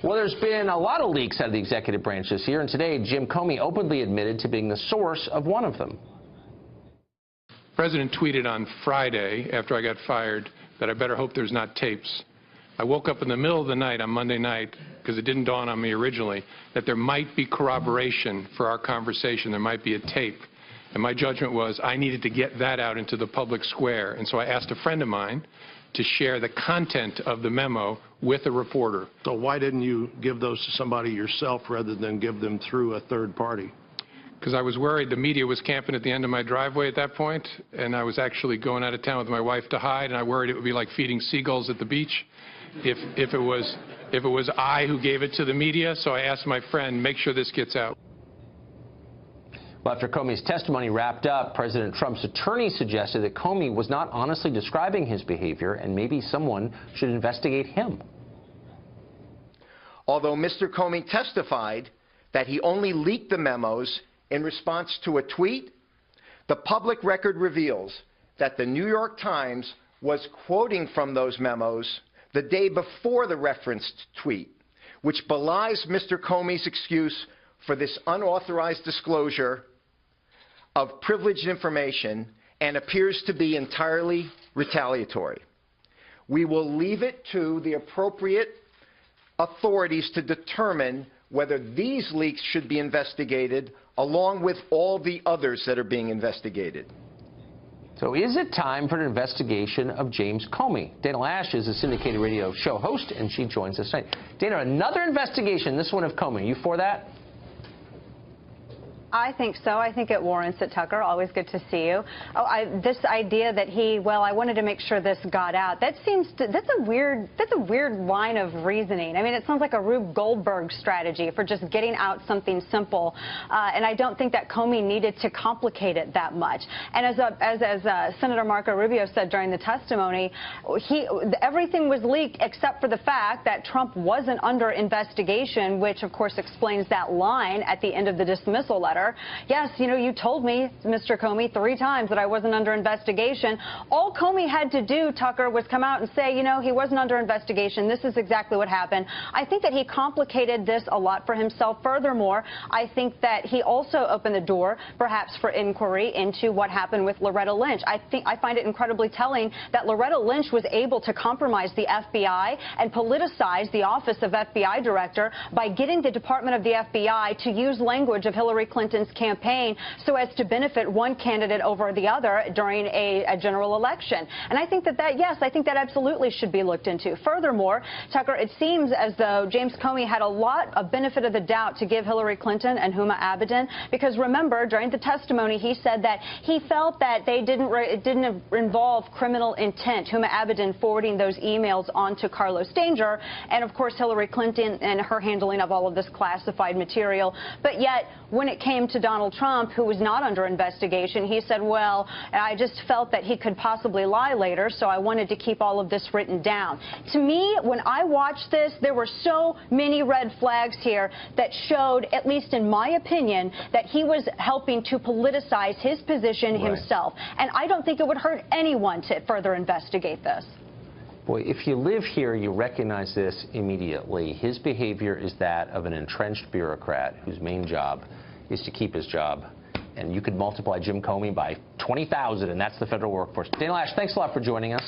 Well, there's been a lot of leaks out of the executive branch this year, and today Jim Comey openly admitted to being the source of one of them. The president tweeted on Friday, after I got fired, that I better hope there's not tapes. I woke up in the middle of the night on Monday night, because it didn't dawn on me originally, that there might be corroboration for our conversation. There might be a tape. And my judgment was I needed to get that out into the public square. And so I asked a friend of mine to share the content of the memo with a reporter. So why didn't you give those to somebody yourself rather than give them through a third party? Because I was worried the media was camping at the end of my driveway at that point, and I was actually going out of town with my wife to hide, and I worried it would be like feeding seagulls at the beach if it was I who gave it to the media. So I asked my friend, make sure this gets out. Well, after Comey's testimony wrapped up, President Trump's attorney suggested that Comey was not honestly describing his behavior and maybe someone should investigate him. Although Mr. Comey testified that he only leaked the memos in response to a tweet, the public record reveals that the New York Times was quoting from those memos the day before the referenced tweet, which belies Mr. Comey's excuse for this unauthorized disclosure of privileged information and appears to be entirely retaliatory. We will leave it to the appropriate authorities to determine whether these leaks should be investigated along with all the others that are being investigated. So is it time for an investigation of James Comey? Dana Lash is a syndicated radio show host, and she joins us tonight. Dana, another investigation, this one of Comey. You for that? I think so. I think it warrants it, Tucker. Always good to see you. Oh, this idea that I wanted to make sure this got out. That's a weird line of reasoning. I mean, it sounds like a Rube Goldberg strategy for just getting out something simple. And I don't think that Comey needed to complicate it that much. And as Senator Marco Rubio said during the testimony, everything was leaked except for the fact that Trump wasn't under investigation, which of course explains that line at the end of the dismissal letter. Yes, you know, you told me, Mr. Comey, 3 times that I wasn't under investigation. All Comey had to do, Tucker, was come out and say, you know, he wasn't under investigation. This is exactly what happened. I think that he complicated this a lot for himself. Furthermore, I think that he also opened the door, perhaps, for inquiry into what happened with Loretta Lynch. I find it incredibly telling that Loretta Lynch was able to compromise the FBI and politicize the office of FBI director by getting the Department of the FBI to use language of Hillary Clinton's campaign so as to benefit one candidate over the other during a general election. And I think yes, I think that absolutely should be looked into. Furthermore, Tucker, it seems as though James Comey had a lot of benefit of the doubt to give Hillary Clinton and Huma Abedin, because remember, during the testimony, he said that he felt that it didn't involve criminal intent, Huma Abedin forwarding those emails on to Carlos Danger, and of course Hillary Clinton and her handling of all of this classified material. But yet, when it came to Donald Trump, who was not under investigation, he said, well, I just felt that he could possibly lie later, so I wanted to keep all of this written down. To me, when I watched this, there were so many red flags here that showed, at least in my opinion, that he was helping to politicize his position himself. And I don't think it would hurt anyone to further investigate this. Boy, if you live here, you recognize this immediately. His behavior is that of an entrenched bureaucrat whose main job is to keep his job. And you could multiply Jim Comey by 20,000, and that's the federal workforce. Dana Lash, thanks a lot for joining us.